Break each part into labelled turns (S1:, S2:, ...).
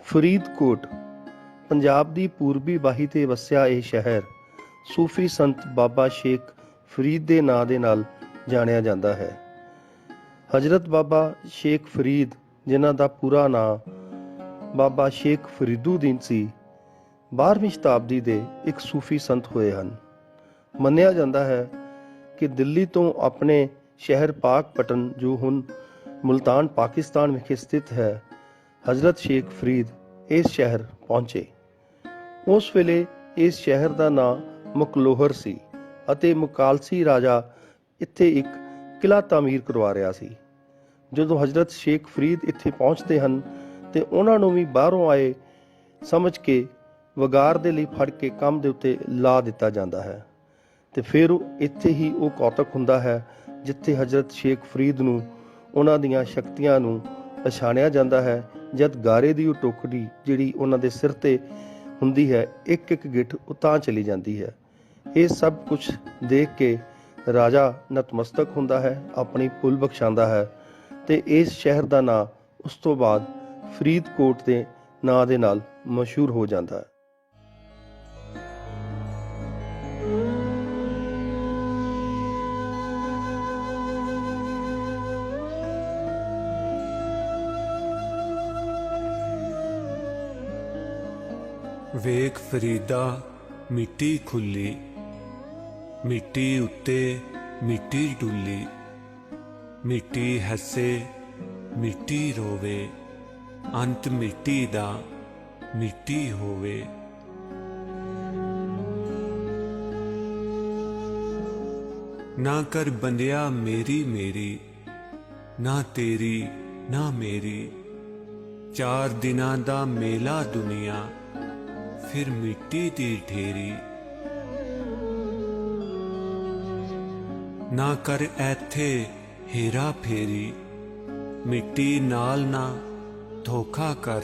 S1: ਫਰੀਦਕੋਟ ਪੰਜਾਬ ਦੀ ਪੂਰਬੀ ਬਾਹੀ 'ਤੇ ਵਸਿਆ ਇਹ ਸ਼ਹਿਰ ਸੂਫੀ ਸੰਤ ਬਾਬਾ ਸ਼ੇਖ ਫਰੀਦ ਦੇ ਨਾਂ ਦੇ ਨਾਲ ਜਾਣਿਆ ਜਾਂਦਾ ਹੈ। ਹਜ਼ਰਤ ਬਾਬਾ ਸ਼ੇਖ ਫਰੀਦ, ਜਿਨ੍ਹਾਂ ਦਾ ਪੂਰਾ ਨਾਂ ਬਾਬਾ ਸ਼ੇਖ ਫਰੀਦੁਦੀਨ ਸੀ, 12ਵੀਂ ਸ਼ਤਾਬਦੀ ਦੇ ਇੱਕ ਸੂਫੀ ਸੰਤ ਹੋਏ ਹਨ। ਮੰਨਿਆ ਜਾਂਦਾ ਹੈ ਕਿ ਦਿੱਲੀ ਤੋਂ ਆਪਣੇ ਸ਼ਹਿਰ ਪਾਕਪਟਨ, ਜੋ ਹੁਣ ਮੁਲਤਾਨ ਪਾਕਿਸਤਾਨ ਵਿਖੇ ਸਥਿਤ ਹੈ, ਹਜ਼ਰਤ ਸ਼ੇਖ ਫਰੀਦ ਇਸ ਸ਼ਹਿਰ ਪਹੁੰਚੇ। ਉਸ ਵੇਲੇ ਇਸ ਸ਼ਹਿਰ ਦਾ ਨਾਂ ਮਕਲੋਹਰ ਸੀ ਅਤੇ ਮੁਕਾਲਸੀ ਰਾਜਾ ਇੱਥੇ ਇੱਕ ਕਿਲਾ ਤਾਮੀਰ ਕਰਵਾ ਰਿਹਾ ਸੀ। ਜਦੋਂ ਹਜ਼ਰਤ ਸ਼ੇਖ ਫਰੀਦ ਇੱਥੇ ਪਹੁੰਚਦੇ ਹਨ ਤੇ ਉਹਨਾਂ ਨੂੰ ਵੀ ਬਾਹਰੋਂ ਆਏ ਸਮਝ ਕੇ ਵਗਾਰ ਦੇ ਲਈ ਫੜ ਕੇ ਕੰਮ ਦੇ ਉੱਤੇ ਲਾ ਦਿੱਤਾ ਜਾਂਦਾ ਹੈ ਤੇ ਫਿਰ ਇੱਥੇ ਹੀ ਉਹ ਕੌਤਕ ਹੁੰਦਾ ਹੈ ਜਿੱਥੇ ਹਜ਼ਰਤ ਸ਼ੇਖ ਫਰੀਦ ਨੂੰ ਉਹਨਾਂ ਦੀਆਂ ਸ਼ਕਤੀਆਂ ਨੂੰ ਪਛਾਣਿਆ ਜਾਂਦਾ ਹੈ। ਜਦ ਗਾਰੇ ਦੀ ਉਹ ਟੋਕਰੀ ਜਿਹੜੀ ਉਹਨਾਂ ਦੇ ਸਿਰ ਤੇ ਹੁੰਦੀ ਹੈ, ਇੱਕ ਇੱਕ ਗਿੱਠ ਉਤਾਂ ਚਲੀ ਜਾਂਦੀ ਹੈ। ਇਹ ਸਭ ਕੁਝ ਦੇਖ ਕੇ ਰਾਜਾ ਨਤਮਸਤਕ ਹੁੰਦਾ ਹੈ, ਆਪਣੀ ਭੁੱਲ ਬਖਸ਼ਾਉਂਦਾ ਹੈ ਤੇ ਇਸ ਸ਼ਹਿਰ ਦਾ ਨਾਂ ਉਸ ਤੋਂ ਬਾਅਦ ਫਰੀਦਕੋਟ ਦੇ ਨਾਂ ਦੇ ਨਾਲ ਮਸ਼ਹੂਰ ਹੋ ਜਾਂਦਾ ਹੈ।
S2: ਵੇਖ ਫਰੀਦਾ ਮਿੱਟੀ ਖੁੱਲੀ, ਮਿੱਟੀ ਉੱਤੇ ਮਿੱਟੀ ਡੁੱਲੀ, ਮਿੱਟੀ ਹੱਸੇ ਮਿੱਟੀ ਰੋਵੇ, ਅੰਤ ਮਿੱਟੀ ਦਾ ਮਿੱਟੀ ਹੋਵੇ। ਨਾ ਕਰ ਬੰਦਿਆ ਮੇਰੀ ਮੇਰੀ, ਨਾ ਤੇਰੀ ਨਾ ਮੇਰੀ, 4 ਦਿਨਾਂ ਦਾ ਮੇਲਾ ਦੁਨੀਆ, ਫਿਰ ਮਿੱਟੀ ਦੀ ਢੇਰੀ। ਨਾ ਕਰ ਐਥੇ ਹੇਰਾ ਫੇਰੀ, ਮਿੱਟੀ ਨਾਲ ਨਾ ਧੋਖਾ ਕਰ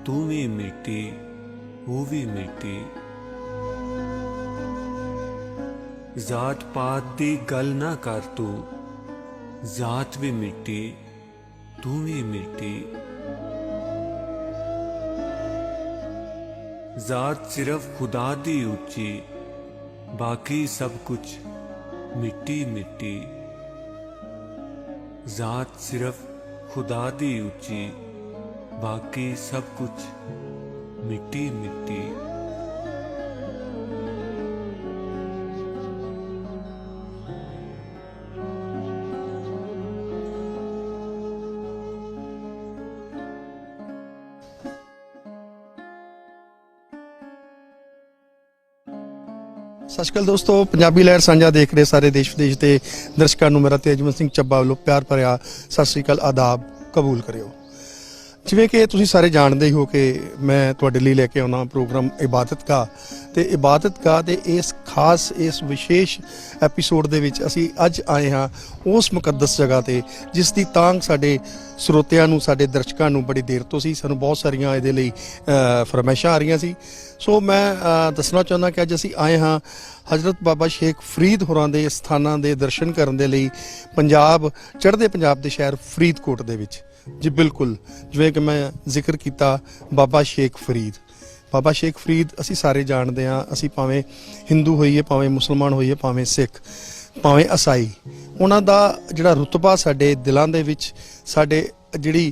S2: ਤੂੰ ਵੀ ਮਿੱਟੀ ਉਹ ਵੀ ਮਿੱਟੀ। ਜ਼ਾਤ ਪਾਤ ਦੀ ਗੱਲ ਨਾ ਕਰ ਤੂੰ, ਜ਼ਾਤ ਵੀ ਮਿੱਟੀ ਤੂੰ ਵੀ ਮਿੱਟੀ। ਜ਼ਾਤ ਸਿਰਫ ਖੁਦਾ ਦੀ ਉੱਚੀ, ਬਾਕੀ ਸਭ ਕੁਝ ਮਿੱਟੀ ਮਿੱਟੀ। ਜ਼ਾਤ ਸਿਰਫ ਖੁਦਾ ਦੀ ਉੱਚੀ, ਬਾਕੀ ਸਭ ਕੁਝ ਮਿੱਟੀ ਮਿੱਟੀ।
S3: ਸਤਿ ਸ਼੍ਰੀ ਅਕਾਲ ਦੋਸਤੋ, ਪੰਜਾਬੀ ਲਹਿਰ ਸਾਂਝਾ ਦੇਖ ਰਹੇ ਸਾਰੇ ਦੇਸ਼ ਵਿਦੇਸ਼ ਦੇ ਦਰਸ਼ਕਾਂ ਨੂੰ ਮੇਰਾ ਤੇਜਵੰਤ ਸਿੰਘ ਚੱਬਾ ਵੱਲੋਂ ਪਿਆਰ ਭਰਿਆ ਸਤਿ ਸ਼੍ਰੀ ਅਕਾਲ, ਆਦਾਬ ਕਬੂਲ ਕਰਿਓ। ਜਿਵੇਂ ਕਿ ਤੁਸੀਂ ਸਾਰੇ ਜਾਣਦੇ ਹੋ ਕਿ ਮੈਂ ਤੁਹਾਡੇ ਲਈ ਲੈ ਕੇ ਆਉਣਾ ਪ੍ਰੋਗਰਾਮ ਇਬਾਦਤ ਗਾਹ, ਤੇ ਇਬਾਦਤ ਗਾਹ ਦੇ ਇਸ ਵਿਸ਼ੇਸ਼ ਐਪੀਸੋਡ ਦੇ ਵਿੱਚ ਅਸੀਂ ਅੱਜ ਆਏ ਹਾਂ ਉਸ ਮੁਕੱਦਸ ਜਗ੍ਹਾ ਤੇ ਜਿਸ ਦੀ ਤਾਂਘ ਸਾਡੇ ਸਰੋਤਿਆਂ ਨੂੰ, ਸਾਡੇ ਦਰਸ਼ਕਾਂ ਨੂੰ ਬੜੀ ਦੇਰ ਤੋਂ ਸੀ। ਸਾਨੂੰ ਬਹੁਤ ਸਾਰੀਆਂ ਇਹਦੇ ਲਈ ਫਰਮਾਇਸ਼ਾਂ ਆ ਰਹੀਆਂ ਸੀ। ਸੋ ਮੈਂ ਦੱਸਣਾ ਚਾਹੁੰਦਾ ਕਿ ਅੱਜ ਅਸੀਂ ਆਏ ਹਾਂ ਹਜ਼ਰਤ ਬਾਬਾ ਸ਼ੇਖ ਫਰੀਦ ਹੋਰਾਂ ਦੇ ਸਥਾਨਾਂ ਦੇ ਦਰਸ਼ਨ ਕਰਨ ਦੇ ਲਈ ਪੰਜਾਬ, ਚੜ੍ਹਦੇ ਪੰਜਾਬ ਦੇ ਸ਼ਹਿਰ ਫਰੀਦਕੋਟ ਦੇ ਵਿੱਚ। ਜੀ ਬਿਲਕੁਲ, ਜਿਵੇਂ ਕਿ ਮੈਂ ਜ਼ਿਕਰ ਕੀਤਾ, ਬਾਬਾ ਸ਼ੇਖ ਫਰੀਦ। ਬਾਬਾ ਸ਼ੇਖ ਫਰੀਦ ਅਸੀਂ ਸਾਰੇ ਜਾਣਦੇ ਹਾਂ। ਅਸੀਂ ਭਾਵੇਂ ਹਿੰਦੂ ਹੋਈਏ, ਭਾਵੇਂ ਮੁਸਲਮਾਨ ਹੋਈਏ, ਭਾਵੇਂ ਸਿੱਖ, ਭਾਵੇਂ ਈਸਾਈ, ਉਹਨਾਂ ਦਾ ਜਿਹੜਾ ਰੁਤਬਾ ਸਾਡੇ ਦਿਲਾਂ ਦੇ ਵਿੱਚ, ਸਾਡੇ ਜਿਹੜੀ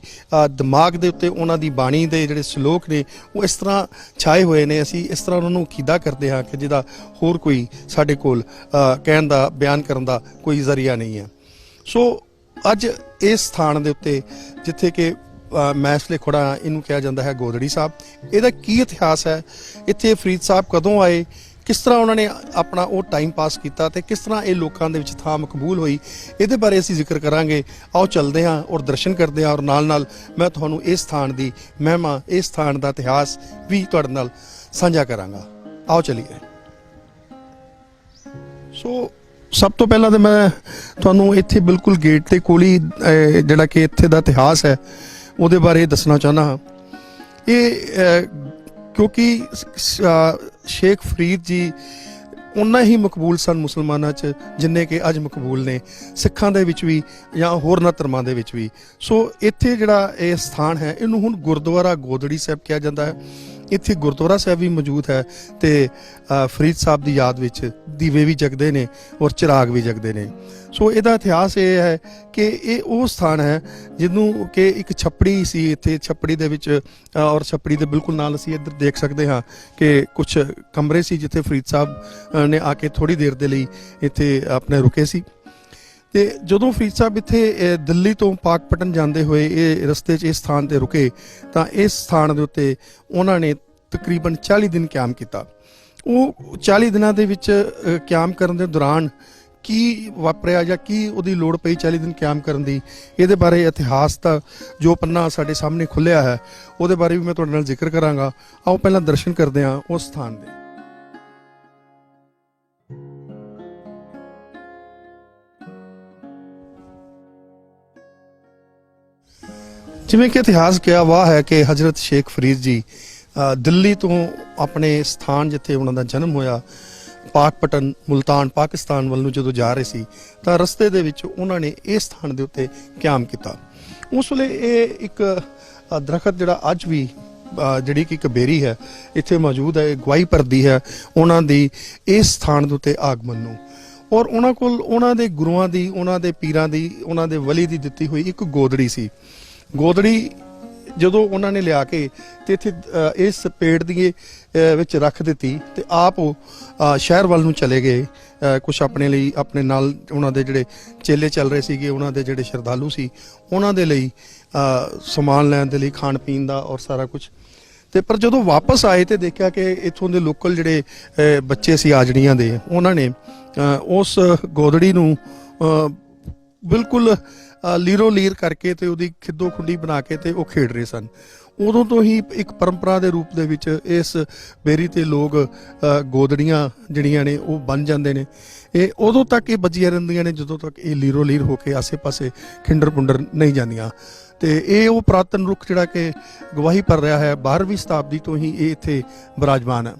S3: ਦਿਮਾਗ ਦੇ ਉੱਤੇ ਉਹਨਾਂ ਦੀ ਬਾਣੀ ਦੇ ਜਿਹੜੇ ਸਲੋਕ ਨੇ ਉਹ ਇਸ ਤਰ੍ਹਾਂ ਛਾਏ ਹੋਏ ਨੇ। ਅਸੀਂ ਇਸ ਤਰ੍ਹਾਂ ਉਹਨਾਂ ਨੂੰ ਅਕੀਦਾ ਕਰਦੇ ਹਾਂ ਕਿ ਜਿਹਦਾ ਹੋਰ ਕੋਈ ਸਾਡੇ ਕੋਲ ਕਹਿਣ ਦਾ, ਬਿਆਨ ਕਰਨ ਦਾ ਕੋਈ ਜ਼ਰੀਆ ਨਹੀਂ ਹੈ। ਸੋ ਅੱਜ ਇਸ ਸਥਾਨ ਦੇ ਉੱਤੇ ਜਿੱਥੇ ਕਿ ਮੈਂ ਇਸ ਲਈ ਖੜਾ ਹਾਂ, ਇਹਨੂੰ ਕਿਹਾ ਜਾਂਦਾ ਹੈ ਗੋਦੜੀ ਸਾਹਿਬ। ਇਹਦਾ ਕੀ ਇਤਿਹਾਸ ਹੈ, ਇੱਥੇ ਫਰੀਦ ਸਾਹਿਬ ਕਦੋਂ ਆਏ, ਕਿਸ ਤਰ੍ਹਾਂ ਉਹਨਾਂ ਨੇ ਆਪਣਾ ਉਹ ਟਾਈਮ ਪਾਸ ਕੀਤਾ ਤੇ ਕਿਸ ਤਰ੍ਹਾਂ ਇਹ ਲੋਕਾਂ ਦੇ ਵਿੱਚ ਥਾਂ ਮਕਬੂਲ ਹੋਈ, ਇਹਦੇ ਬਾਰੇ ਅਸੀਂ ਜ਼ਿਕਰ ਕਰਾਂਗੇ। ਆਓ ਚੱਲਦੇ ਹਾਂ ਔਰ ਦਰਸ਼ਨ ਕਰਦੇ ਹਾਂ, ਔਰ ਨਾਲ ਨਾਲ ਮੈਂ ਤੁਹਾਨੂੰ ਇਸ ਸਥਾਨ ਦੀ ਮਹਿਮਾ, ਇਸ ਸਥਾਨ ਦਾ ਇਤਿਹਾਸ ਵੀ ਤੁਹਾਡੇ ਨਾਲ ਸਾਂਝਾ ਕਰਾਂਗਾ। ਆਓ ਚਲੀਏ। ਸੋ ਸਭ ਤੋਂ ਪਹਿਲਾਂ ਤਾਂ ਮੈਂ ਤੁਹਾਨੂੰ ਇੱਥੇ ਬਿਲਕੁਲ ਗੇਟ ਦੇ ਕੋਲ ਹੀ ਜਿਹੜਾ ਕਿ ਇੱਥੇ ਦਾ ਇਤਿਹਾਸ ਹੈ ਉਹਦੇ ਬਾਰੇ ਦੱਸਣਾ ਚਾਹੁੰਦਾ ਹਾਂ। ਇਹ ਕਿਉਂਕਿ ਸ਼ੇਖ ਫਰੀਦ ਜੀ ਉਨਾ ਹੀ ਮਕਬੂਲ ਸਨ ਮੁਸਲਮਾਨਾਂ 'ਚ ਜਿੰਨੇ ਕਿ ਅੱਜ ਮਕਬੂਲ ਨੇ ਸਿੱਖਾਂ ਦੇ ਵਿੱਚ ਵੀ ਜਾਂ ਹੋਰਨਾਂ ਧਰਮਾਂ ਦੇ ਵਿੱਚ ਵੀ। ਸੋ ਇੱਥੇ ਜਿਹੜਾ ਇਹ ਸਥਾਨ ਹੈ ਇਹਨੂੰ ਹੁਣ ਗੁਰਦੁਆਰਾ ਗੋਦੜੀ ਸਾਹਿਬ ਕਿਹਾ ਜਾਂਦਾ ਹੈ। ਇੱਥੇ ਗੁਰਦੁਆਰਾ ਸਾਹਿਬ ਵੀ ਮੌਜੂਦ ਹੈ ਤੇ ਫਰੀਦ ਸਾਹਿਬ ਦੀ ਯਾਦ ਵਿੱਚ ਦੀਵੇ ਵੀ ਜਗਦੇ ਨੇ ਔਰ ਚਿਰਾਗ ਵੀ ਜਗਦੇ ਨੇ। ਸੋ ਇਹਦਾ ਇਤਿਹਾਸ ਇਹ ਹੈ ਕਿ ਇਹ ਉਹ ਸਥਾਨ ਹੈ ਜਿਹਨੂੰ ਕਿ ਇੱਕ ਛੱਪੜੀ ਸੀ ਇੱਥੇ, ਛੱਪੜੀ ਦੇ ਵਿੱਚ ਔਰ ਛੱਪੜੀ ਦੇ ਬਿਲਕੁਲ ਨਾਲ ਅਸੀਂ ਇੱਧਰ ਦੇਖ ਸਕਦੇ ਹਾਂ ਕਿ ਕੁਝ ਕਮਰੇ ਸੀ ਜਿੱਥੇ ਫਰੀਦ ਸਾਹਿਬ ਨੇ ਆ ਕੇ ਥੋੜੀ ਦੇਰ ਦੇ ਲਈ ਇੱਥੇ ਆਪਣੇ ਰੁਕੇ ਸੀ। ਤੇ ਜਦੋਂ ਫਰੀਦ ਸਾਹਿਬ ਇੱਥੇ ਦਿੱਲੀ ਤੋਂ ਪਾਕਪਟਨ ਜਾਂਦੇ ਹੋਏ ਇਹ ਰਸਤੇ 'ਚ ਇਸ ਸਥਾਨ ਤੇ ਰੁਕੇ ਤਾਂ ਇਸ ਸਥਾਨ ਦੇ ਉੱਤੇ ਉਹਨਾਂ ਨੇ ਤਕਰੀਬਨ 40 ਦਿਨ ਕਿਆਮ ਕੀਤਾ। ਉਹ 40 ਦਿਨਾਂ ਦੇ ਵਿੱਚ ਕਿਆਮ ਕਰਨ ਦੇ ਦੌਰਾਨ ਕੀ ਵਾਪਰਿਆ ਜਾਂ ਕੀ ਉਹਦੀ ਲੋੜ ਪਈ 40 ਦਿਨ ਕਿਆਮ ਕਰਨ ਦੀ, ਇਹਦੇ ਬਾਰੇ ਇਤਿਹਾਸ ਦਾ ਜੋ ਪੰਨਾ ਸਾਡੇ ਸਾਹਮਣੇ ਖੁੱਲਿਆ ਹੈ ਉਹਦੇ ਬਾਰੇ ਵੀ ਮੈਂ ਤੁਹਾਡੇ ਨਾਲ ਜ਼ਿਕਰ ਕਰਾਂਗਾ। ਆਓ ਪਹਿਲਾਂ ਦਰਸ਼ਨ ਕਰਦੇ ਹਾਂ ਉਸ ਸਥਾਨ ਦੇ। ਜਿਵੇਂ ਕਿ ਇਤਿਹਾਸ ਕਿਹਾ ਵਾ ਹੈ ਕਿ ਹਜ਼ਰਤ ਸ਼ੇਖ ਫਰੀਦ ਜੀ ਦਿੱਲੀ ਤੋਂ ਆਪਣੇ ਸਥਾਨ ਜਿੱਥੇ ਉਹਨਾਂ ਦਾ ਜਨਮ ਹੋਇਆ ਪਾਕਪਟਨ ਮੁਲਤਾਨ ਪਾਕਿਸਤਾਨ ਵੱਲ ਨੂੰ ਜਦੋਂ ਜਾ ਰਹੇ ਸੀ ਤਾਂ ਰਸਤੇ ਦੇ ਵਿੱਚ ਉਹਨਾਂ ਨੇ ਇਸ ਸਥਾਨ ਦੇ ਉੱਤੇ ਕਿਆਮ ਕੀਤਾ। ਉਸ ਵੇਲੇ ਇਹ ਇੱਕ ਦਰਖਤ ਜਿਹੜਾ ਅੱਜ ਵੀ ਜਿਹੜੀ ਕਿ ਇੱਕ ਬੇਰੀ ਹੈ ਇੱਥੇ ਮੌਜੂਦ ਹੈ, ਗਵਾਹੀ ਭਰਦੀ ਹੈ ਉਹਨਾਂ ਦੀ ਇਸ ਸਥਾਨ ਦੇ ਉੱਤੇ ਆਗਮਨ ਨੂੰ। ਔਰ ਉਹਨਾਂ ਕੋਲ ਉਹਨਾਂ ਦੇ ਗੁਰੂਆਂ ਦੀ, ਉਹਨਾਂ ਦੇ ਪੀਰਾਂ ਦੀ, ਉਹਨਾਂ ਦੇ ਵਲੀ ਦੀ ਦਿੱਤੀ ਹੋਈ ਇੱਕ ਗੋਦੜੀ ਸੀ। ਗੋਦੜੀ ਜਦੋਂ ਉਹਨਾਂ ਨੇ ਲਿਆ ਕੇ ਤੇ ਇੱਥੇ ਇਸ ਪੇੜ ਦੀ ਵਿੱਚ ਰੱਖ ਦਿੱਤੀ ਤੇ ਆਪ ਉਹ ਸ਼ਹਿਰ ਵੱਲ ਨੂੰ ਚਲੇ ਗਏ। ਕੁਝ ਆਪਣੇ ਲਈ, ਆਪਣੇ ਨਾਲ ਉਹਨਾਂ ਦੇ ਜਿਹੜੇ ਚੇਲੇ ਚੱਲ ਰਹੇ ਸੀਗੇ, ਉਹਨਾਂ ਦੇ ਜਿਹੜੇ ਸ਼ਰਧਾਲੂ ਸੀ ਉਹਨਾਂ ਦੇ ਲਈ ਸਮਾਨ ਲੈਣ ਦੇ ਲਈ, ਖਾਣ ਪੀਣ ਦਾ ਔਰ ਸਾਰਾ ਕੁਝ। ਤੇ ਪਰ ਜਦੋਂ ਵਾਪਸ ਆਏ ਤੇ ਦੇਖਿਆ ਕਿ ਇੱਥੋਂ ਦੇ ਲੋਕਲ ਜਿਹੜੇ ਬੱਚੇ ਸੀ ਆਜੜੀਆਂ ਦੇ, ਉਹਨਾਂ ਨੇ ਉਸ ਗੋਦੜੀ ਨੂੰ ਬਿਲਕੁਲ ਲੀਰੋ ਲੀਰ ਕਰਕੇ ਤੇ ਉਹਦੀ ਖਿੱਦੋ ਖੁੰਡੀ ਬਣਾ ਕੇ ਤੇ ਉਹ ਖੇਡ ਰਹੇ ਸਨ। ਉਦੋਂ ਤੋਂ ਹੀ ਇੱਕ ਪਰੰਪਰਾ ਦੇ ਰੂਪ ਦੇ ਵਿੱਚ ਇਸ ਬੇਰੀ ਤੇ ਲੋਕ ਗੋਦੜੀਆਂ ਜਿਹੜੀਆਂ ਨੇ ਉਹ ਬਣ ਜਾਂਦੇ ਨੇ। ਇਹ ਉਦੋਂ ਤੱਕ ਇਹ ਵੱਜੀਆਂ ਰਹਿੰਦੀਆਂ ਨੇ ਜਦੋਂ ਤੱਕ ਇਹ ਲੀਰੋ ਲੀਰ ਹੋ ਕੇ ਆਸੇ-ਪਾਸੇ ਖਿੰਡਰ ਪੁੰਡਰ ਨਹੀਂ ਜਾਂਦੀਆਂ। ਤੇ ਇਹ ਉਹ ਪੁਰਾਤਨ ਰੁੱਖ ਜਿਹੜਾ ਕਿ ਗਵਾਹੀ ਭਰ ਰਿਹਾ ਹੈ 12ਵੀਂ ਸ਼ਤਾਬਦੀ ਤੋਂ ਹੀ ਇਹ ਇੱਥੇ ਬਿਰਾਜਮਾਨ ਹੈ।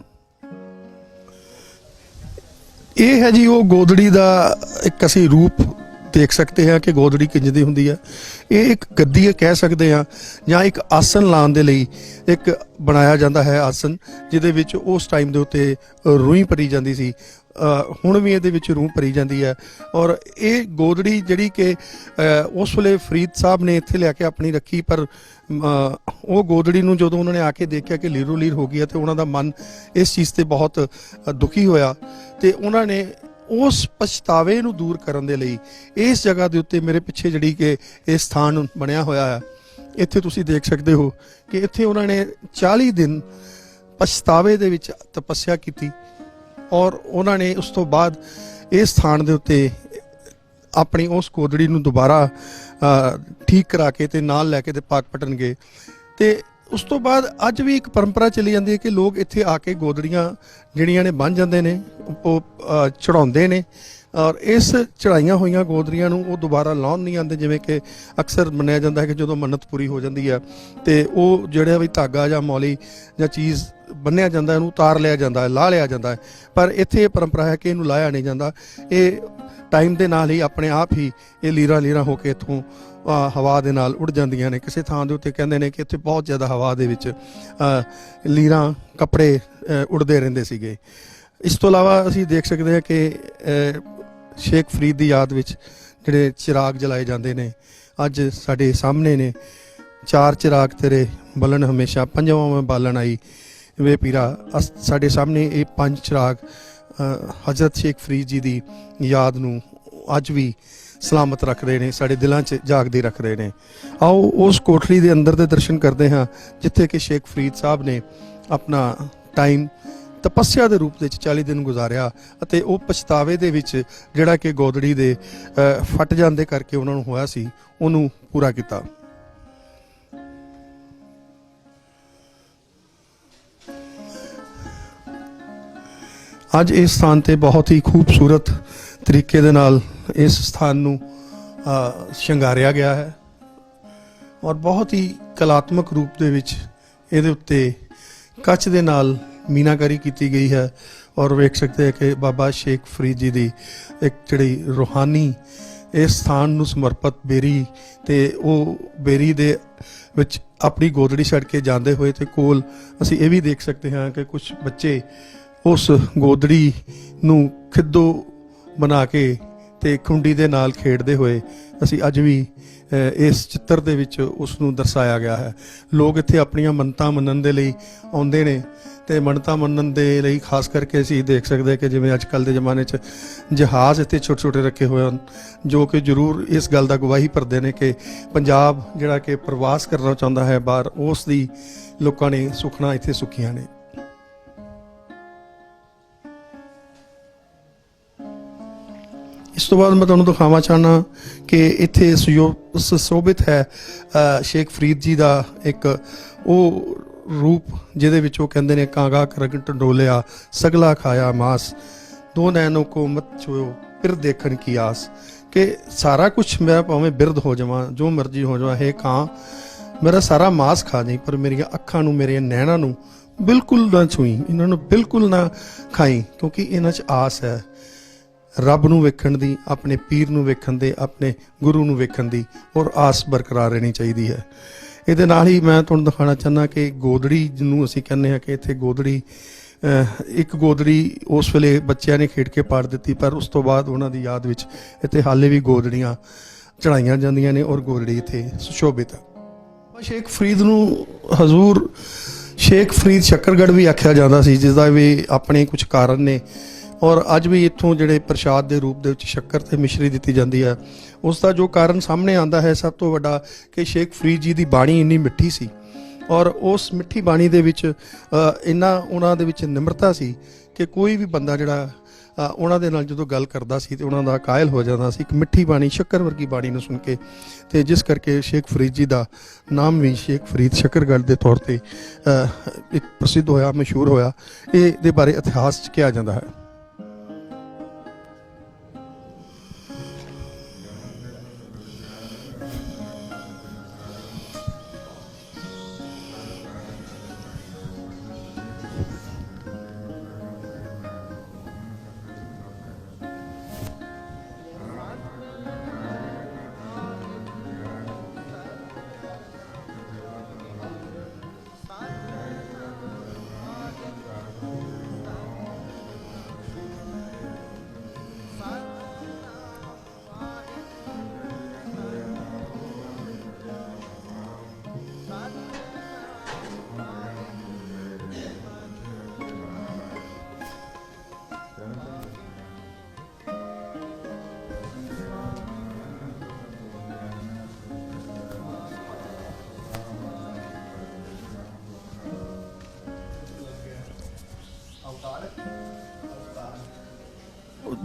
S3: ਇਹ ਹੈ ਜੀ ਉਹ ਗੋਦੜੀ ਦਾ ਇੱਕ ਅਸੀਂ ਰੂਪ ਦੇਖ ਸਕਦੇ ਹਾਂ ਕਿ ਗੋਦੜੀ ਕਿੰਜ ਦੀ ਹੁੰਦੀ ਹੈ। ਇਹ ਇੱਕ ਗੱਦੀ ਕਹਿ ਸਕਦੇ ਹਾਂ ਜਾਂ ਇੱਕ ਆਸਨ ਲਾਉਣ ਦੇ ਲਈ ਇੱਕ ਬਣਾਇਆ ਜਾਂਦਾ ਹੈ ਆਸਨ, ਜਿਹਦੇ ਵਿੱਚ ਉਸ ਟਾਈਮ ਦੇ ਉੱਤੇ ਰੂਈ ਭਰੀ ਜਾਂਦੀ ਸੀ। ਹੁਣ ਵੀ ਇਹਦੇ ਵਿੱਚ ਰੂਹ ਭਰੀ ਜਾਂਦੀ ਹੈ। ਔਰ ਇਹ ਗੋਦੜੀ ਜਿਹੜੀ ਕਿ ਉਸ ਵੇਲੇ ਫਰੀਦ ਸਾਹਿਬ ਨੇ ਇੱਥੇ ਲਿਆ ਕੇ ਆਪਣੀ ਰੱਖੀ, ਪਰ ਉਹ ਗੋਦੜੀ ਨੂੰ ਜਦੋਂ ਉਹਨਾਂ ਨੇ ਆ ਕੇ ਦੇਖਿਆ ਕਿ ਲੀਰੋ ਲੀਰ ਹੋ ਗਈ ਹੈ ਤੇ ਉਹਨਾਂ ਦਾ ਮਨ ਇਸ ਚੀਜ਼ ਤੇ ਬਹੁਤ ਦੁਖੀ ਹੋਇਆ ਤੇ ਉਹਨਾਂ ਨੇ ਉਸ ਪਛਤਾਵੇ ਨੂੰ ਦੂਰ ਕਰਨ ਦੇ ਲਈ ਇਸ ਜਗ੍ਹਾ ਦੇ ਉੱਤੇ ਮੇਰੇ ਪਿੱਛੇ ਜਿਹੜੀ ਕਿ ਇਹ ਸਥਾਨ ਬਣਿਆ ਹੋਇਆ ਹੈ, ਇੱਥੇ ਤੁਸੀਂ ਦੇਖ ਸਕਦੇ ਹੋ ਕਿ ਇੱਥੇ ਉਹਨਾਂ ਨੇ 40 ਦਿਨ ਪਛਤਾਵੇ ਦੇ ਵਿੱਚ ਤਪੱਸਿਆ ਕੀਤੀ। ਔਰ ਉਹਨਾਂ ਨੇ ਉਸ ਤੋਂ ਬਾਅਦ ਇਸ ਸਥਾਨ ਦੇ ਉੱਤੇ ਆਪਣੀ ਉਸ ਗੋਦੜੀ ਨੂੰ ਦੁਬਾਰਾ ਠੀਕ ਕਰਾ ਕੇ ਤੇ ਨਾਲ ਲੈ ਕੇ ਤੇ ਪਾਕਪਟਨ ਗਏ। ਤੇ ਉਸ ਤੋਂ ਬਾਅਦ ਅੱਜ ਵੀ ਇੱਕ ਪਰੰਪਰਾ ਚੱਲੀ ਜਾਂਦੀ ਹੈ ਕਿ ਲੋਕ ਇੱਥੇ ਆ ਕੇ ਗੋਦੜੀਆਂ ਜਿਹੜੀਆਂ ਨੇ ਬਣ ਜਾਂਦੇ ਨੇ, ਉਹ ਚੜਾਉਂਦੇ ਨੇ ਔਰ ਇਸ ਚੜਾਈਆਂ ਹੋਈਆਂ ਗੋਦੜੀਆਂ ਨੂੰ ਉਹ ਦੁਬਾਰਾ ਲਾਉਣ ਨਹੀਂ ਆਉਂਦੇ। ਜਿਵੇਂ ਕਿ ਅਕਸਰ ਮੰਨਿਆ ਜਾਂਦਾ ਹੈ ਕਿ ਜਦੋਂ ਮੰਨਤ ਪੂਰੀ ਹੋ ਜਾਂਦੀ ਹੈ ਤੇ ਉਹ ਜਿਹੜਾ ਵੀ ਧਾਗਾ ਜਾਂ ਮੌਲੀ ਜਾਂ ਚੀਜ਼ ਬੰਨਿਆ ਜਾਂਦਾ ਇਹਨੂੰ ਉਤਾਰ ਲਿਆ ਜਾਂਦਾ ਹੈ, ਲਾਹ ਲਿਆ ਜਾਂਦਾ ਹੈ। ਪਰ ਇੱਥੇ ਇਹ ਪਰੰਪਰਾ ਹੈ ਕਿ ਇਹਨੂੰ ਲਾਇਆ ਨਹੀਂ ਜਾਂਦਾ। ਇਹ ਟਾਈਮ ਦੇ ਨਾਲ ਹੀ ਆਪਣੇ ਆਪ ਹੀ ਇਹ ਲੀਰਾਂ ਲੀਰਾਂ ਹੋ ਕੇ ਇੱਥੋਂ ਹਵਾ ਦੇ ਨਾਲ ਉੱਡ ਜਾਂਦੀਆਂ ਨੇ। ਕਿਸੇ ਥਾਂ ਦੇ ਉੱਤੇ ਕਹਿੰਦੇ ਨੇ ਕਿ ਇੱਥੇ ਬਹੁਤ ਜ਼ਿਆਦਾ ਹਵਾ ਦੇ ਵਿੱਚ ਲੀਰਾਂ ਕੱਪੜੇ ਉੱਡਦੇ ਰਹਿੰਦੇ ਸੀਗੇ। ਇਸ ਤੋਂ ਇਲਾਵਾ ਅਸੀਂ ਦੇਖ ਸਕਦੇ ਹਾਂ ਕਿ ਸ਼ੇਖ ਫਰੀਦ ਦੀ ਯਾਦ ਵਿੱਚ ਜਿਹੜੇ ਚਿਰਾਗ ਜਲਾਏ ਜਾਂਦੇ ਨੇ ਅੱਜ ਸਾਡੇ ਸਾਹਮਣੇ ਨੇ। 4 ਚਿਰਾਗ ਤੇਰੇ ਬਲਣ ਹਮੇਸ਼ਾ, ਪੰਜਵਾਂ ਮੈਂ ਬਾਲਣ ਆਈ ਵੇ ਪੀਰਾ। ਸਾਡੇ ਸਾਹਮਣੇ ਇਹ 5 ਚਿਰਾਗ ਹਜ਼ਰਤ ਸ਼ੇਖ ਫਰੀਦ ਜੀ ਦੀ ਯਾਦ ਨੂੰ ਅੱਜ ਵੀ ਸਲਾਮਤ ਰੱਖ ਰਹੇ ਨੇ, ਸਾਡੇ ਦਿਲਾਂ 'ਚ ਜਾਗਦੇ ਰੱਖ ਰਹੇ ਨੇ। ਆਓ ਉਸ ਕੋਠੜੀ ਦੇ ਅੰਦਰ ਦੇ ਦਰਸ਼ਨ ਕਰਦੇ ਹਾਂ ਜਿੱਥੇ ਕਿ ਸ਼ੇਖ ਫਰੀਦ ਸਾਹਿਬ ਨੇ ਆਪਣਾ ਟਾਈਮ ਤਪੱਸਿਆ ਦੇ ਰੂਪ ਵਿੱਚ 40 ਦਿਨ ਗੁਜ਼ਾਰਿਆ ਅਤੇ ਉਹ ਪਛਤਾਵੇ ਦੇ ਵਿੱਚ ਜਿਹੜਾ ਕਿ ਗੋਦੜੀ ਦੇ ਫਟ ਜਾਂਦੇ ਕਰਕੇ ਉਹਨਾਂ ਨੂੰ ਹੋਇਆ ਸੀ ਉਹਨੂੰ ਪੂਰਾ ਕੀਤਾ। ਅੱਜ ਇਸ ਸਥਾਨ ਤੇ ਬਹੁਤ ਹੀ ਖੂਬਸੂਰਤ ਤਰੀਕੇ ਦੇ ਨਾਲ ਇਸ ਸਥਾਨ ਨੂੰ ਸ਼ਿੰਗਾਰਿਆ ਗਿਆ ਹੈ ਔਰ ਬਹੁਤ ਹੀ ਕਲਾਤਮਕ ਰੂਪ ਦੇ ਵਿੱਚ ਇਹਦੇ ਉੱਤੇ ਕੱਚ ਦੇ ਨਾਲ ਮੀਨਾਕਾਰੀ ਕੀਤੀ ਗਈ ਹੈ ਔਰ ਵੇਖ ਸਕਦੇ ਹਾਂ ਕਿ ਬਾਬਾ ਸ਼ੇਖ ਫਰੀਦ ਜੀ ਦੀ ਇੱਕ ਜਿਹੜੀ ਰੂਹਾਨੀ ਇਸ ਸਥਾਨ ਨੂੰ ਸਮਰਪਿਤ ਬੇਰੀ, ਤੇ ਉਹ ਬੇਰੀ ਦੇ ਵਿੱਚ ਆਪਣੀ ਗੋਦੜੀ ਛੱਡ ਕੇ ਜਾਂਦੇ ਹੋਏ ਤੇ ਕੋਲ ਅਸੀਂ ਇਹ ਵੀ ਦੇਖ ਸਕਦੇ ਹਾਂ ਕਿ ਕੁਝ ਬੱਚੇ ਉਸ ਗੋਦੜੀ ਨੂੰ ਖਿੱਦੋ ਬਣਾ ਕੇ ਤੇ ਖੁੰਡੀ ਦੇ ਨਾਲ ਖੇਡਦੇ ਹੋਏ ਅਸੀਂ ਅੱਜ ਵੀ ਇਸ ਚਿੱਤਰ ਦੇ ਵਿੱਚ ਉਸ ਨੂੰ ਦਰਸਾਇਆ ਗਿਆ ਹੈ। ਲੋਕ ਇੱਥੇ ਆਪਣੀਆਂ ਮੰਨਤਾਂ ਮੰਨਣ ਦੇ ਲਈ ਆਉਂਦੇ ਨੇ, ਤੇ ਮੰਨਤਾਂ ਮੰਨਣ ਦੇ ਲਈ ਖਾਸ ਕਰਕੇ ਅਸੀਂ ਦੇਖ ਸਕਦੇ ਕਿ ਜਿਵੇਂ ਅੱਜ ਕੱਲ੍ਹ ਦੇ ਜ਼ਮਾਨੇ 'ਚ ਜਹਾਜ਼ ਇੱਥੇ ਛੋਟੇ ਛੋਟੇ ਰੱਖੇ ਹੋਏ ਹਨ, ਜੋ ਕਿ ਜ਼ਰੂਰ ਇਸ ਗੱਲ ਦਾ ਗਵਾਹੀ ਭਰਦੇ ਨੇ ਕਿ ਪੰਜਾਬ ਜਿਹੜਾ ਕਿ ਪ੍ਰਵਾਸ ਕਰਨਾ ਚਾਹੁੰਦਾ ਹੈ ਬਾਹਰ, ਉਸ ਦੀ ਲੋਕਾਂ ਨੇ ਸੁਖਣਾ ਇੱਥੇ ਸੁੱਖੀਆਂ ਨੇ। ਇਸ ਤੋਂ ਬਾਅਦ ਮੈਂ ਤੁਹਾਨੂੰ ਦਿਖਾਉਣਾ ਚਾਹੁੰਦਾ ਕਿ ਇੱਥੇ ਸੁਸ਼ੋਭਿਤ ਹੈ ਸ਼ੇਖ ਫਰੀਦ ਜੀ ਦਾ ਇੱਕ ਉਹ ਰੂਪ ਜਿਹਦੇ ਵਿੱਚ ਉਹ ਕਹਿੰਦੇ ਨੇ ਕਾਂਗਾ ਕਰਗ ਟੰਡੋਲਿਆ ਸਗਲਾ ਖਾਇਆ ਮਾਸ, ਦੋ ਨੈਣੋਂ ਕੋ ਮਤ ਛੋਇਓ ਫਿਰ ਦੇਖਣ ਕੀ ਆਸ, ਕਿ ਸਾਰਾ ਕੁਛ ਮੈਂ ਭਾਵੇਂ ਬਿਰਧ ਹੋ ਜਾਵਾਂ, ਜੋ ਮਰਜ਼ੀ ਹੋ ਜਾਵਾਂ, ਹੈ ਕਾਂ ਮੇਰਾ ਸਾਰਾ ਮਾਸ ਖਾ ਜਾਈ, ਪਰ ਮੇਰੀਆਂ ਅੱਖਾਂ ਨੂੰ, ਮੇਰੀਆਂ ਨੈਣਾਂ ਨੂੰ ਬਿਲਕੁਲ ਨਾ ਛੂਈ, ਇਹਨਾਂ ਨੂੰ ਬਿਲਕੁਲ ਨਾ ਖਾਈ, ਕਿਉਂਕਿ ਇਹਨਾਂ 'ਚ ਆਸ ਹੈ ਰੱਬ ਨੂੰ ਵੇਖਣ ਦੀ, ਆਪਣੇ ਪੀਰ ਨੂੰ ਵੇਖਣ ਦੇ, ਆਪਣੇ ਗੁਰੂ ਨੂੰ ਵੇਖਣ ਦੀ, ਔਰ ਆਸ ਬਰਕਰਾਰ ਰਹਿਣੀ ਚਾਹੀਦੀ ਹੈ। ਇਹਦੇ ਨਾਲ ਹੀ ਮੈਂ ਤੁਹਾਨੂੰ ਦਿਖਾਉਣਾ ਚਾਹੁੰਦਾ ਕਿ ਗੋਦੜੀ ਜਿਹਨੂੰ ਅਸੀਂ ਕਹਿੰਦੇ ਹਾਂ ਕਿ ਇੱਥੇ ਗੋਦੜੀ, ਇੱਕ ਗੋਦੜੀ ਉਸ ਵੇਲੇ ਬੱਚਿਆਂ ਨੇ ਖੇਡ ਕੇ ਪਾੜ ਦਿੱਤੀ, ਪਰ ਉਸ ਤੋਂ ਬਾਅਦ ਉਹਨਾਂ ਦੀ ਯਾਦ ਵਿੱਚ ਇੱਥੇ ਹਾਲੇ ਵੀ ਗੋਦੜੀਆਂ ਚੜਾਈਆਂ ਜਾਂਦੀਆਂ ਨੇ ਔਰ ਗੋਦੜੀ ਇੱਥੇ ਸੁਸ਼ੋਭਿਤ ਹੈ। ਸ਼ੇਖ ਫਰੀਦ ਨੂੰ ਹਜ਼ੂਰ ਸ਼ੇਖ ਫਰੀਦ ਸ਼ੱਕਰਗੜ੍ਹ ਵੀ ਆਖਿਆ ਜਾਂਦਾ ਸੀ, ਜਿਸ ਦਾ ਵੀ ਆਪਣੇ ਕੁਝ ਕਾਰਨ ਨੇ, ਔਰ ਅੱਜ ਵੀ ਇੱਥੋਂ ਜਿਹੜੇ ਪ੍ਰਸ਼ਾਦ ਦੇ ਰੂਪ ਦੇ ਵਿੱਚ ਸ਼ੱਕਰ ਤੇ ਮਿਸ਼ਰੀ ਦਿੱਤੀ ਜਾਂਦੀ ਹੈ, ਉਸ ਦਾ ਜੋ ਕਾਰਨ ਸਾਹਮਣੇ ਆਉਂਦਾ ਹੈ ਸਭ ਤੋਂ ਵੱਡਾ ਕਿ ਸ਼ੇਖ ਫਰੀਦ ਜੀ ਦੀ ਬਾਣੀ ਇੰਨੀ ਮਿੱਠੀ ਸੀ, ਔਰ ਉਸ ਮਿੱਠੀ ਬਾਣੀ ਦੇ ਵਿੱਚ ਇੰਨਾ ਉਹਨਾਂ ਦੇ ਵਿੱਚ ਨਿਮਰਤਾ ਸੀ ਕਿ ਕੋਈ ਵੀ ਬੰਦਾ ਜਿਹੜਾ ਉਹਨਾਂ ਦੇ ਨਾਲ ਜਦੋਂ ਗੱਲ ਕਰਦਾ ਸੀ ਤੇ ਉਹਨਾਂ ਦਾ ਕਾਇਲ ਹੋ ਜਾਂਦਾ ਸੀ, ਇੱਕ ਮਿੱਠੀ ਬਾਣੀ, ਸ਼ੱਕਰ ਵਰਗੀ ਬਾਣੀ ਨੂੰ ਸੁਣ ਕੇ, ਤੇ ਜਿਸ ਕਰਕੇ ਸ਼ੇਖ ਫਰੀਦ ਜੀ ਦਾ ਨਾਮ ਵੀ ਸ਼ੇਖ ਫਰੀਦ ਸ਼ੱਕਰਗੜ੍ਹ ਦੇ ਤੌਰ ਤੇ ਇੱਕ ਪ੍ਰਸਿੱਧ ਹੋਇਆ, ਮਸ਼ਹੂਰ ਹੋਇਆ। ਇਹ ਦੇ ਬਾਰੇ ਇਤਿਹਾਸ 'ਚ ਕਿਹਾ ਜਾਂਦਾ ਹੈ।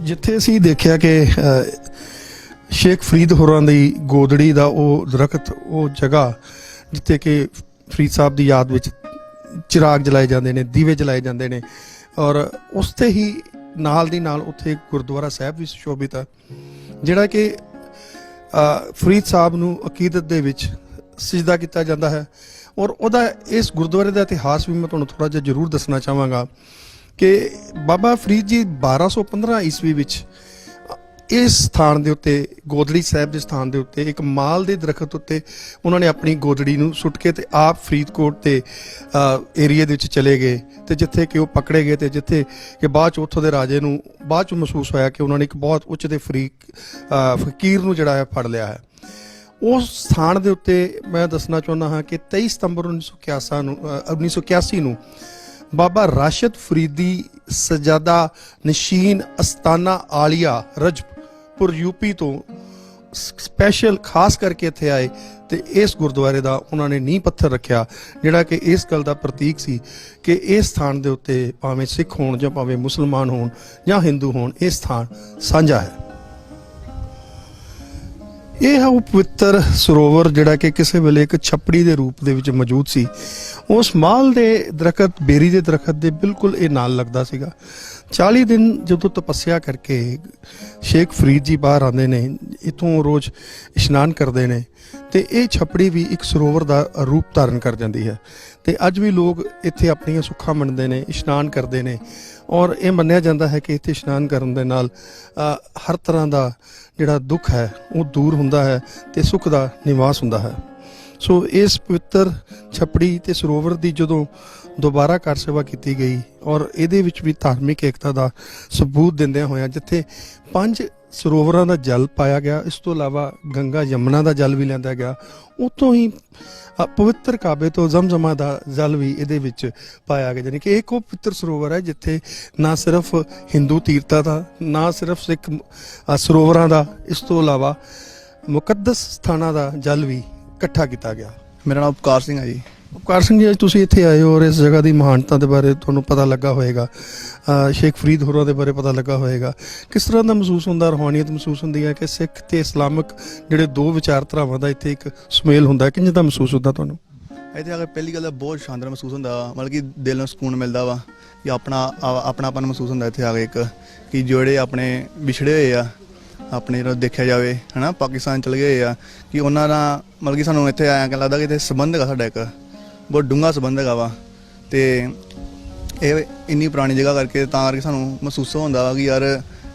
S3: ਜਿੱਥੇ ਅਸੀਂ ਦੇਖਿਆ ਕਿ ਸ਼ੇਖ ਫਰੀਦ ਹੋਰਾਂ ਦੀ ਗੋਦੜੀ ਦਾ ਉਹ ਦਰਖਤ, ਉਹ ਜਗ੍ਹਾ ਜਿੱਥੇ ਕਿ ਫਰੀਦ ਸਾਹਿਬ ਦੀ ਯਾਦ ਵਿੱਚ ਚਿਰਾਗ ਜਲਾਏ ਜਾਂਦੇ ਨੇ, ਦੀਵੇ ਜਲਾਏ ਜਾਂਦੇ ਨੇ, ਔਰ ਉਸ ਤੇ ਹੀ ਨਾਲ ਦੀ ਨਾਲ ਉੱਥੇ ਗੁਰਦੁਆਰਾ ਸਾਹਿਬ ਵੀ ਸੁਸ਼ੋਭਿਤ ਹੈ, ਜਿਹੜਾ ਕਿ ਫਰੀਦ ਸਾਹਿਬ ਨੂੰ ਅਕੀਦਤ ਦੇ ਵਿੱਚ ਸਜਦਾ ਕੀਤਾ ਜਾਂਦਾ ਹੈ। ਔਰ ਉਹਦਾ ਇਸ ਗੁਰਦੁਆਰੇ ਦਾ ਇਤਿਹਾਸ ਵੀ ਮੈਂ ਤੁਹਾਨੂੰ ਥੋੜ੍ਹਾ ਜਿਹਾ ਜ਼ਰੂਰ ਦੱਸਣਾ ਚਾਹਾਂਗਾ ਕਿ ਬਾਬਾ ਫਰੀਦ ਜੀ 1215 ਈਸਵੀ ਵਿੱਚ ਇਸ ਸਥਾਨ ਦੇ ਉੱਤੇ, ਗੋਦੜੀ ਸਾਹਿਬ ਦੇ ਸਥਾਨ ਦੇ ਉੱਤੇ, ਇੱਕ ਮਾਲ ਦੇ ਦਰਖਤ ਉੱਤੇ ਉਹਨਾਂ ਨੇ ਆਪਣੀ ਗੋਦੜੀ ਨੂੰ ਸੁੱਟ ਕੇ ਤੇ ਆਪ ਫਰੀਦਕੋਟ ਦੇ ਏਰੀਏ ਦੇ ਵਿੱਚ ਚਲੇ ਗਏ, ਤੇ ਜਿੱਥੇ ਕਿ ਉਹ ਪਕੜੇ ਗਏ, ਤੇ ਜਿੱਥੇ ਕਿ ਬਾਅਦ 'ਚ ਉੱਥੋਂ ਦੇ ਰਾਜੇ ਨੂੰ ਬਾਅਦ 'ਚ ਮਹਿਸੂਸ ਹੋਇਆ ਕਿ ਉਹਨਾਂ ਨੇ ਇੱਕ ਬਹੁਤ ਉੱਚ ਦੇ ਫਕੀਰ ਨੂੰ ਜਿਹੜਾ ਹੈ ਫੜ ਲਿਆ ਹੈ। ਉਸ ਸਥਾਨ ਦੇ ਉੱਤੇ ਮੈਂ ਦੱਸਣਾ ਚਾਹੁੰਦਾ ਹਾਂ ਕਿ 23 ਸਤੰਬਰ 1981 ਨੂੰ ਬਾਬਾ ਰਾਸ਼ਦ ਫਰੀਦੀ ਸਜਾਦਾ ਨਸ਼ੀਨ ਅਸਤਾਨਾ ਆਲੀਆ ਰਜਪੁਰ ਯੂਪੀ ਤੋਂ ਸਪੈਸ਼ਲ ਖਾਸ ਕਰਕੇ ਇੱਥੇ ਆਏ ਤੇ ਇਸ ਗੁਰਦੁਆਰੇ ਦਾ ਉਹਨਾਂ ਨੇ ਨੀਂਹ ਪੱਥਰ ਰੱਖਿਆ, ਜਿਹੜਾ ਕਿ ਇਸ ਗੱਲ ਦਾ ਪ੍ਰਤੀਕ ਸੀ ਕਿ ਇਸ ਸਥਾਨ ਦੇ ਉੱਤੇ ਭਾਵੇਂ ਸਿੱਖ ਹੋਣ ਜਾਂ ਭਾਵੇਂ ਮੁਸਲਮਾਨ ਹੋਣ ਜਾਂ ਹਿੰਦੂ ਹੋਣ, ਇਹ ਸਥਾਨ ਸਾਂਝਾ ਹੈ। ਇਹ ਹੈ ਉਹ ਪਵਿੱਤਰ ਸਰੋਵਰ ਜਿਹੜਾ ਕਿ ਕਿਸੇ ਵੇਲੇ ਇੱਕ ਛੱਪੜੀ ਦੇ ਰੂਪ ਦੇ ਵਿੱਚ ਮੌਜੂਦ ਸੀ। ਉਸ ਮਾਲ ਦੇ ਦਰਖਤ, ਬੇਰੀ ਦੇ ਦਰਖਤ ਦੇ ਬਿਲਕੁਲ ਇਹ ਨਾਲ ਲੱਗਦਾ ਸੀਗਾ, 40 ਦਿਨ ਜਦੋਂ ਤਪੱਸਿਆ ਕਰਕੇ ਸ਼ੇਖ ਫਰੀਦ ਜੀ ਬਾਹਰ ਆਉਂਦੇ ਨੇ, ਇਥੋਂ ਰੋਜ਼ ਇਸ਼ਨਾਨ ਕਰਦੇ ਨੇ, ਤੇ ਇਹ ਛਪੜੀ ਵੀ ਇੱਕ ਸਰੋਵਰ ਦਾ ਰੂਪ ਧਾਰਨ ਕਰ ਜਾਂਦੀ ਹੈ। ਤੇ ਅੱਜ ਵੀ ਲੋਕ ਇੱਥੇ ਆਪਣੀਆਂ ਸੁੱਖਾਂ ਮੰਨਦੇ ਨੇ, ਇਸ਼ਨਾਨ ਕਰਦੇ ਨੇ, ਔਰ ਇਹ ਮੰਨਿਆ ਜਾਂਦਾ ਹੈ ਕਿ ਇੱਥੇ ਇਸ਼ਨਾਨ ਕਰਨ ਦੇ ਨਾਲ ਹਰ ਤਰ੍ਹਾਂ ਦਾ ਜਿਹੜਾ ਦੁੱਖ ਹੈ ਉਹ ਦੂਰ ਹੁੰਦਾ ਹੈ ਤੇ ਸੁੱਖ ਦਾ ਨਿਵਾਸ ਹੁੰਦਾ ਹੈ। ਸੋ ਇਸ ਪਵਿੱਤਰ ਛਪੜੀ ਤੇ ਸਰੋਵਰ ਦੀ ਜਦੋਂ ਦੁਬਾਰਾ ਕਾਰ ਸੇਵਾ ਕੀਤੀ ਗਈ, ਔਰ ਇਹਦੇ ਵਿੱਚ ਵੀ ਧਾਰਮਿਕ ਏਕਤਾ ਦਾ ਸਬੂਤ ਦਿੰਦਿਆਂ ਹੋਇਆਂ ਜਿੱਥੇ 5 ਸਰੋਵਰਾਂ ਦਾ ਜਲ ਪਾਇਆ ਗਿਆ, ਇਸ ਤੋਂ ਇਲਾਵਾ ਗੰਗਾ ਯਮੁਨਾ ਦਾ ਜਲ ਵੀ ਲਿਆਂਦਾ ਗਿਆ, ਉੱਥੋਂ ਹੀ ਪਵਿੱਤਰ ਕਾਬੇ ਤੋਂ ਜ਼ਮਜ਼ਮਾ ਦਾ ਜਲ ਵੀ ਇਹਦੇ ਵਿੱਚ ਪਾਇਆ ਗਿਆ। ਯਾਨੀ ਕਿ ਇੱਕ ਉਹ ਪਵਿੱਤਰ ਸਰੋਵਰ ਹੈ ਜਿੱਥੇ ਨਾ ਸਿਰਫ ਹਿੰਦੂ ਤੀਰਥਾਂ ਦਾ, ਨਾ ਸਿਰਫ ਸਿੱਖ ਸਰੋਵਰਾਂ ਦਾ, ਇਸ ਤੋਂ ਇਲਾਵਾ ਮੁਕੱਦਸ ਸਥਾਨਾਂ ਦਾ ਜਲ ਵੀ ਇਕੱਠਾ ਕੀਤਾ ਗਿਆ।
S4: ਮੇਰਾ ਨਾਮ ਉਪਕਾਰ ਸਿੰਘ ਹੈ ਜੀ।
S3: ਉਪਕਾਰ ਸਿੰਘ ਜੀ, ਅੱਜ ਤੁਸੀਂ ਇੱਥੇ ਆਏ ਹੋ ਔਰ ਇਸ ਜਗ੍ਹਾ ਦੀ ਮਹਾਨਤਾ ਦੇ ਬਾਰੇ ਤੁਹਾਨੂੰ ਪਤਾ ਲੱਗਾ ਹੋਏਗਾ, ਸ਼ੇਖ ਫਰੀਦ ਹੋਰਾਂ ਦੇ ਬਾਰੇ ਪਤਾ ਲੱਗਾ ਹੋਏਗਾ। ਕਿਸ ਤਰ੍ਹਾਂ ਦਾ ਮਹਿਸੂਸ ਹੁੰਦਾ, ਰੂਹਾਨੀਅਤ ਮਹਿਸੂਸ ਹੁੰਦੀ ਹੈ ਕਿ ਸਿੱਖ ਤੇ ਇਸਲਾਮਿਕ ਜਿਹੜੇ ਦੋ ਵਿਚਾਰਧਾਰਾਵਾਂ ਦਾ ਇੱਥੇ ਇੱਕ ਸੁਮੇਲ ਹੁੰਦਾ, ਕਿੰਝ ਦਾ ਮਹਿਸੂਸ ਹੁੰਦਾ ਤੁਹਾਨੂੰ?
S4: ਇੱਥੇ ਆ ਕੇ ਪਹਿਲੀ ਗੱਲ ਤਾਂ ਬਹੁਤ ਸ਼ਾਨਦਾਰ ਮਹਿਸੂਸ ਹੁੰਦਾ ਵਾ, ਮਤਲਬ ਕਿ ਦਿਲ ਨੂੰ ਸਕੂਨ ਮਿਲਦਾ ਵਾ ਕਿ ਆਪਣਾਪਨ ਮਹਿਸੂਸ ਹੁੰਦਾ ਇੱਥੇ ਆ ਕੇ, ਇੱਕ ਕਿ ਜਿਹੜੇ ਆਪਣੇ ਵਿਛੜੇ ਹੋਏ ਆ ਆਪਣੇ ਜਦੋਂ ਦੇਖਿਆ ਜਾਵੇ ਹੈ ਨਾ, ਪਾਕਿਸਤਾਨ ਚਲੇ ਗਏ ਆ, ਕਿ ਉਹਨਾਂ ਦਾ ਮਤਲਬ ਕਿ ਸਾਨੂੰ ਇੱਥੇ ਆਇਆ ਕਿ ਲੱਗਦਾ ਕਿ ਇੱਥੇ ਸੰਬੰਧ ਹੈਗਾ ਸਾਡਾ, ਇੱਕ ਬਹੁਤ ਡੂੰਘਾ ਸੰਬੰਧ ਹੈਗਾ ਵਾ। ਤੇ ਇਹ ਇੰਨੀ ਪੁਰਾਣੀ ਜਗ੍ਹਾ ਕਰਕੇ ਤਾਂ ਕਰਕੇ ਸਾਨੂੰ ਮਹਿਸੂਸ ਹੁੰਦਾ ਵਾ ਕਿ ਯਾਰ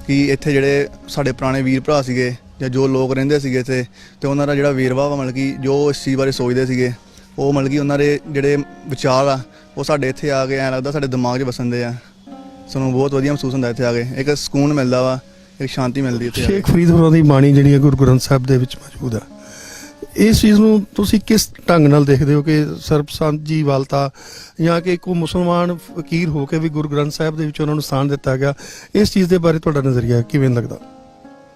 S4: ਕਿ ਇੱਥੇ ਜਿਹੜੇ ਸਾਡੇ ਪੁਰਾਣੇ ਵੀਰ ਭਰਾ ਸੀਗੇ ਜਾਂ ਜੋ ਲੋਕ ਰਹਿੰਦੇ ਸੀਗੇ ਇੱਥੇ, ਤੇ ਉਹਨਾਂ ਦਾ ਜਿਹੜਾ ਵੇਰਵਾ ਵਾ, ਮਤਲਬ ਕਿ ਜੋ ਇਸ ਚੀਜ਼ ਬਾਰੇ ਸੋਚਦੇ ਸੀਗੇ, ਉਹ ਮਤਲਬ ਕਿ ਉਹਨਾਂ ਦੇ ਜਿਹੜੇ ਵਿਚਾਰ ਆ ਉਹ ਸਾਡੇ ਇੱਥੇ ਆ ਕੇ ਐਂ ਲੱਗਦਾ ਸਾਡੇ ਦਿਮਾਗ 'ਚ ਵਸਣਦੇ ਆ। ਸਾਨੂੰ ਬਹੁਤ ਵਧੀਆ ਮਹਿਸੂਸ ਹੁੰਦਾ ਇੱਥੇ ਆ ਕੇ, ਇੱਕ ਸਕੂਨ ਮਿਲਦਾ ਵਾ, ਇੱਕ ਸ਼ਾਂਤੀ ਮਿਲਦੀ ਇੱਥੇ।
S3: ਸ਼ੇਖ ਫਰੀਦ ਹੋਰਾਂ ਦੀ ਬਾਣੀ ਜਿਹੜੀ ਹੈ ਗੁਰੂ ਗ੍ਰੰਥ ਸਾਹਿਬ ਦੇ ਵਿੱਚ ਮੌਜੂਦ ਹੈ, ਇਸ ਚੀਜ਼ ਨੂੰ ਤੁਸੀਂ ਕਿਸ ਢੰਗ ਨਾਲ ਦੇਖਦੇ ਹੋ ਕਿ ਸਰਬਸੰਮਤੀਵਾਲਤਾ ਜਾਂ ਕਿ ਇੱਕ ਮੁਸਲਮਾਨ ਫਕੀਰ ਹੋ ਕੇ ਵੀ ਗੁਰੂ ਗ੍ਰੰਥ ਸਾਹਿਬ ਦੇ ਵਿੱਚ ਉਹਨਾਂ ਨੂੰ ਸਥਾਨ ਦਿੱਤਾ ਗਿਆ, ਇਸ ਚੀਜ਼ ਦੇ ਬਾਰੇ ਤੁਹਾਡਾ ਨਜ਼ਰੀਆ ਕਿਵੇਂ ਲੱਗਦਾ?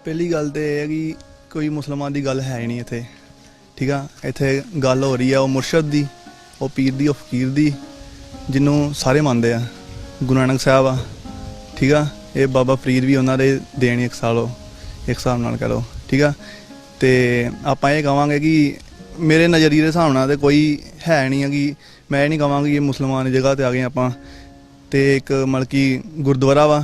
S4: ਪਹਿਲੀ ਗੱਲ ਤਾਂ ਇਹ ਹੈ ਕਿ ਕੋਈ ਮੁਸਲਮਾਨ ਦੀ ਗੱਲ ਹੈ ਹੀ ਨਹੀਂ ਇੱਥੇ, ਠੀਕ ਆ। ਇੱਥੇ ਗੱਲ ਹੋ ਰਹੀ ਆ ਉਹ ਮੁਰਸ਼ਦ ਦੀ, ਉਹ ਪੀਰ ਦੀ, ਉਹ ਫਕੀਰ ਦੀ, ਜਿਹਨੂੰ ਸਾਰੇ ਮੰਨਦੇ ਆ। ਗੁਰੂ ਨਾਨਕ ਸਾਹਿਬ ਆ, ਠੀਕ ਆ। ਇਹ ਬਾਬਾ ਫਰੀਦ ਵੀ ਉਹਨਾਂ ਦੇ ਦੇਣ ਇੱਕ ਹਿਸਾਬ ਨਾਲ ਕਹਿ ਲਓ, ਠੀਕ ਆ। ਤੇ ਆਪਾਂ ਇਹ ਕਹਾਂਗੇ ਕਿ ਮੇਰੇ ਨਜ਼ਰੀਏ ਦੇ ਹਿਸਾਬ ਨਾਲ ਤੇ ਕੋਈ ਹੈ ਨਹੀਂ ਆ ਕਿ ਮੈਂ ਇਹ ਨਹੀਂ ਕਹਾਂਗਾ ਕਿ ਇਹ ਮੁਸਲਮਾਨ ਦੀ ਜਗ੍ਹਾ 'ਤੇ ਆ ਗਏ ਆਪਾਂ। ਤੇ ਇੱਕ ਮਤਲਬ ਕਿ ਗੁਰਦੁਆਰਾ ਵਾ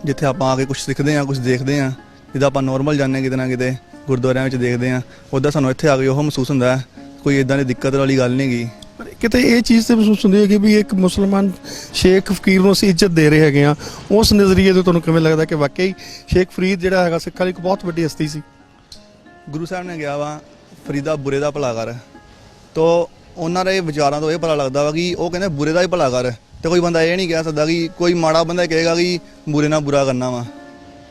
S4: ਜਿੱਥੇ ਆਪਾਂ ਆ ਕੇ ਕੁਝ ਸਿੱਖਦੇ ਹਾਂ, ਕੁਝ ਦੇਖਦੇ ਹਾਂ, ਜਿੱਦਾਂ ਆਪਾਂ ਨੋਰਮਲ ਜਾਂਦੇ ਕਿਤੇ ਨਾ ਕਿਤੇ ਗੁਰਦੁਆਰਿਆਂ ਵਿੱਚ ਦੇਖਦੇ ਹਾਂ, ਉੱਦਾਂ ਸਾਨੂੰ ਇੱਥੇ ਆ ਕੇ ਉਹ ਮਹਿਸੂਸ ਹੁੰਦਾ ਹੈ। ਕੋਈ ਇੱਦਾਂ ਦੀ ਦਿੱਕਤ ਵਾਲੀ ਗੱਲ ਨਹੀਂ ਗੀ।
S3: ਪਰ ਕਿਤੇ ਇਹ ਚੀਜ਼ ਤੇ ਮਹਿਸੂਸ ਹੁੰਦੀ ਹੈ ਕਿ ਵੀ ਇੱਕ ਮੁਸਲਮਾਨ ਸ਼ੇਖ ਫਕੀਰ ਨੂੰ ਅਸੀਂ ਇੱਜ਼ਤ ਦੇ ਰਹੇ ਹੈਗੇ ਆ, ਉਸ ਨਜ਼ਰੀਏ ਤੋਂ ਤੁਹਾਨੂੰ ਕਿਵੇਂ ਲੱਗਦਾ ਕਿ ਵਾਕਈ ਸ਼ੇਖ ਫਰੀਦ ਜਿਹੜਾ ਹੈਗਾ ਸਿੱਖਾਂ ਲਈ ਇੱਕ ਬਹੁਤ ਵੱਡੀ ਹਸਤੀ ਸੀ?
S4: ਗੁਰੂ ਸਾਹਿਬ ਨੇ ਕਿਹਾ ਵਾ ਫਰੀਦਾ ਬੁਰੇ ਦਾ ਭਲਾ ਕਰ, ਤੋ ਉਹਨਾਂ ਦੇ ਵਿਚਾਰਾਂ ਤੋਂ ਇਹ ਪਤਾ ਲੱਗਦਾ ਵਾ ਕਿ ਉਹ ਕਹਿੰਦੇ ਬੁਰੇ ਦਾ ਹੀ ਭਲਾ ਕਰ। ਤੇ ਕੋਈ ਬੰਦਾ ਇਹ ਨਹੀਂ ਕਹਿ ਸਕਦਾ ਕਿ ਕੋਈ ਮਾੜਾ ਬੰਦਾ ਕਹੇਗਾ ਕਿ ਬੁਰੇ ਨਾਲ ਬੁਰਾ ਕਰਨਾ ਵਾ।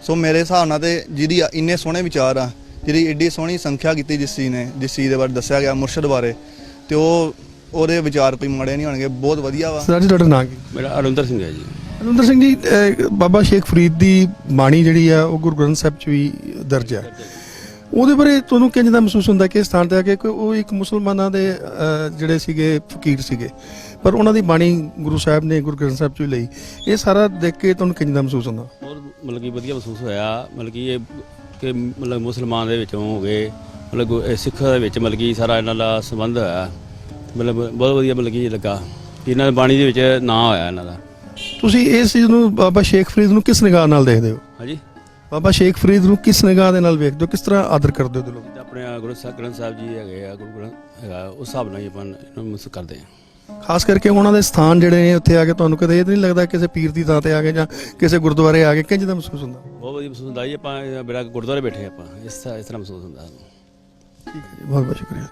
S4: ਸੋ ਮੇਰੇ ਹਿਸਾਬ ਨਾਲ ਤੇ ਜਿਹਦੀ ਇੰਨੇ ਸੋਹਣੇ ਵਿਚਾਰ ਆ, ਜਿਹਦੀ ਏਡੀ ਸੋਹਣੀ ਸੰਖਿਆ ਕੀਤੀ ਜਿਸ ਚੀਜ਼ ਦੇ ਬਾਰੇ ਦੱਸਿਆ ਗਿਆ ਮੁਰਸ਼ਦ ਬਾਰੇ, ਤੇ ਉਹਦੇ ਵਿਚਾਰ ਕੋਈ ਮਾੜੇ ਨਹੀਂ ਹੋਣਗੇ, ਬਹੁਤ ਵਧੀਆ ਵਾ।
S3: ਸਰ ਜੀ, ਤੁਹਾਡਾ ਨਾਂ ਕੀ?
S2: ਮੇਰਾ ਅਰੁੰਦਰ ਸਿੰਘ ਹੈ ਜੀ।
S3: ਅਰੁੰਦਰ ਸਿੰਘ ਜੀ, ਬਾਬਾ ਸ਼ੇਖ ਫਰੀਦ ਦੀ ਬਾਣੀ ਜਿਹੜੀ ਆ ਉਹ ਗੁਰੂ ਗ੍ਰੰਥ ਸਾਹਿਬ 'ਚ ਵੀ ਦਰਜ ਹੈ, ਉਹਦੇ ਬਾਰੇ ਤੁਹਾਨੂੰ ਕਿੰਝ ਦਾ ਮਹਿਸੂਸ ਹੁੰਦਾ ਕਿ ਸਥਾਨ ਤੇ ਆ ਕੇ ਉਹ ਇੱਕ ਮੁਸਲਮਾਨਾਂ ਦੇ ਜਿਹੜੇ ਸੀਗੇ ਫਕੀਰ ਸੀਗੇ, ਪਰ ਉਹਨਾਂ ਦੀ ਬਾਣੀ ਗੁਰੂ ਸਾਹਿਬ ਨੇ ਗੁਰੂ ਗ੍ਰੰਥ ਸਾਹਿਬ 'ਚ ਵੀ ਲਈ, ਇਹ ਸਾਰਾ ਦੇਖ ਕੇ ਤੁਹਾਨੂੰ ਕਿੰਝ ਦਾ ਮਹਿਸੂਸ ਹੁੰਦਾ?
S5: ਬਹੁਤ ਮਤਲਬ ਕਿ ਵਧੀਆ ਮਹਿਸੂਸ ਹੋਇਆ, ਮਤਲਬ ਕਿ ਇਹ ਕਿ ਮਤਲਬ ਮੁਸਲਮਾਨ ਦੇ ਵਿੱਚੋਂ ਹੋ ਗਏ, ਮਤਲਬ ਸਿੱਖ ਦੇ ਵਿੱਚ ਮਤਲਬ ਕਿ ਸਾਰਾ ਇਹਨਾਂ ਦਾ ਸੰਬੰਧ ਹੋਇਆ, ਮਤਲਬ ਬਹੁਤ ਵਧੀਆ ਮਤਲਬ ਕਿ ਲੱਗਾ ਕਿ ਇਹਨਾਂ ਦੀ ਬਾਣੀ ਦੇ ਵਿੱਚ ਨਾਂ ਹੋਇਆ ਇਹਨਾਂ ਦਾ।
S3: ਤੁਸੀਂ ਇਸ ਚੀਜ਼ ਨੂੰ ਬਾਬਾ ਸ਼ੇਖ ਫਰੀਦ ਨੂੰ ਕਿਸ ਨਿਗਾਹ ਨਾਲ ਦੇਖਦੇ ਹੋ?
S5: ਹਾਂਜੀ,
S3: ਬਾਬਾ ਸ਼ੇਖ ਫਰੀਦ ਨੂੰ ਕਿਸ ਨਿਗਾਹ ਦੇ ਨਾਲ ਵੇਖਦੇ ਹੋ, ਕਿਸ ਤਰ੍ਹਾਂ ਆਦਰ ਕਰਦੇ ਹੋ ਦਿਲੋਂ?
S5: ਆਪਣੇ ਗੁਰੂ ਗ੍ਰੰਥ ਸਾਹਿਬ ਜੀ ਹੈਗੇ ਆ, ਗੁਰੂ ਗ੍ਰੰਥ ਹੈਗਾ, ਉਸ ਹਿਸਾਬ ਨਾਲ ਹੀ ਆਪਾਂ ਇਹਨਾਂ ਨੂੰ ਮਹਿਸੂਸ ਕਰਦੇ ਹਾਂ।
S3: ਖਾਸ ਕਰਕੇ ਉਹਨਾਂ ਦੇ ਸਥਾਨ ਜਿਹੜੇ ਨੇ ਉੱਥੇ ਆ ਕੇ ਤੁਹਾਨੂੰ ਕਦੇ ਇਹ ਨਹੀਂ ਲੱਗਦਾ ਕਿਸੇ ਪੀਰ ਦੀ ਥਾਂ ਤੇ ਆ ਕੇ ਜਾਂ ਕਿਸੇ ਗੁਰਦੁਆਰੇ ਆ ਕੇ ਕਿੰਝ ਦਾ ਮਹਿਸੂਸ ਹੁੰਦਾ?
S5: ਬਹੁਤ ਵਧੀਆ ਮਹਿਸੂਸ ਹੁੰਦਾ ਜੀ, ਆਪਾਂ ਬੜਾ ਗੁਰਦੁਆਰੇ ਬੈਠੇ ਆਪਾਂ ਇਸ ਤਰ੍ਹਾਂ ਮਹਿਸੂਸ ਹੁੰਦਾ।
S3: ਠੀਕ ਹੈ ਜੀ, ਬਹੁਤ ਬਹੁਤ ਸ਼ੁਕਰੀਆ।